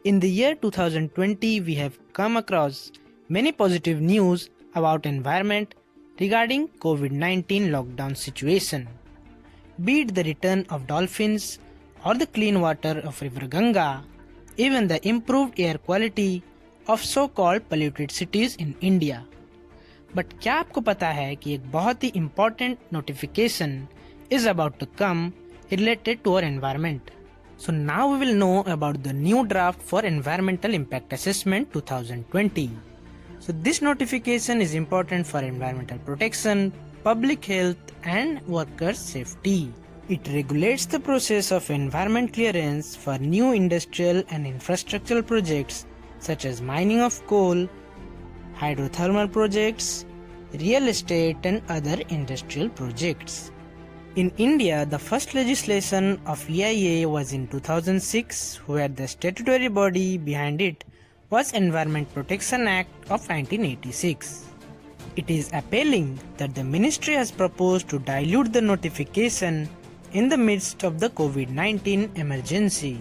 In the year 2020, we have come across many positive news about environment regarding COVID-19 lockdown situation. Be it the return of dolphins or the clean water of River Ganga, even the improved air quality of so-called polluted cities in India. But क्या आपको पता है कि एक बहुत ही important notification is about to come related to our environment. So now we will know about the new draft for Environmental Impact Assessment 2020. So this notification is important for environmental protection, public health and workers' safety. It regulates the process of environment clearance for new industrial and infrastructural projects such as mining of coal, hydrothermal projects, real estate and other industrial projects. In India, the first legislation of EIA was in 2006, where the statutory body behind it was Environment Protection Act of 1986. It is appalling that the ministry has proposed to dilute the notification in the midst of the COVID-19 emergency.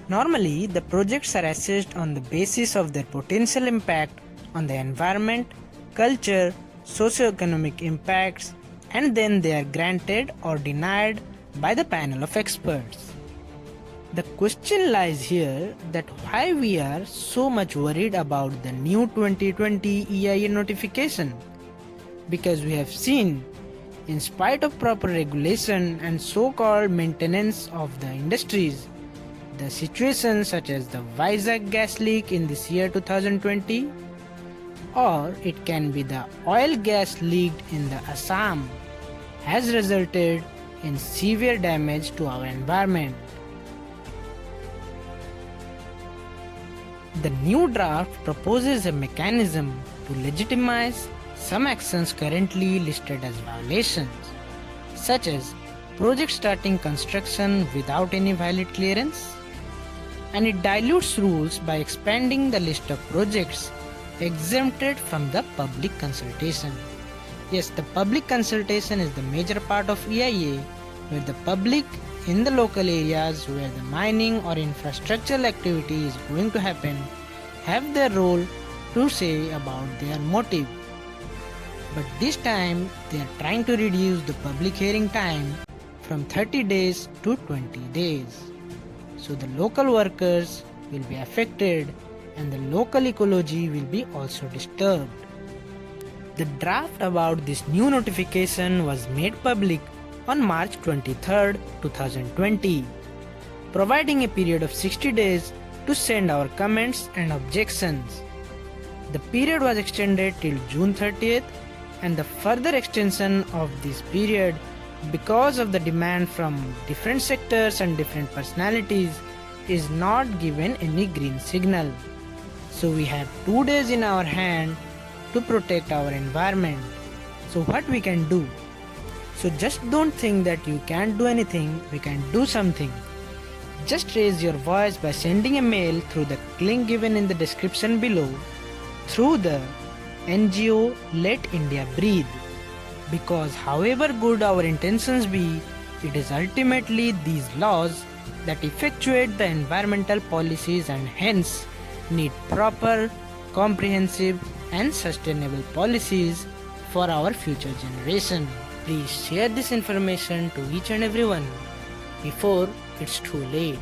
Normally, the projects are assessed on the basis of their potential impact on the environment, culture, socio-economic impacts, and then they are granted or denied by the panel of experts. The question lies here that why we are so much worried about the new 2020 EIA notification. Because we have seen, in spite of proper regulation and so-called maintenance of the industries, the situations such as the Vizag gas leak in this year 2020, or it can be the oil gas leaked in the Assam, has resulted in severe damage to our environment. The new draft proposes a mechanism to legitimize some actions currently listed as violations, such as projects starting construction without any valid clearance, and it dilutes rules by expanding the list of projects exempted from the public consultation. Yes, the public consultation is the major part of EIA, where the public in the local areas where the mining or infrastructural activity is going to happen have their role to say about their motive. But this time they are trying to reduce the public hearing time from 30 days to 20 days. So the local workers will be affected and the local ecology will be also disturbed. The draft about this new notification was made public on March 23, 2020, providing a period of 60 days to send our comments and objections. The period was extended till June 30th, and the further extension of this period because of the demand from different sectors and different personalities is not given any green signal. So we have 2 days in our hand to protect our environment. So what we can do? So just don't think that you can't do anything, we can do something. Just raise your voice by sending a mail through the link given in the description below through the NGO Let India Breathe. Because however good our intentions be, it is ultimately these laws that effectuate the environmental policies and hence need proper, comprehensive and sustainable policies for our future generation. Please share this information to each and everyone before it's too late.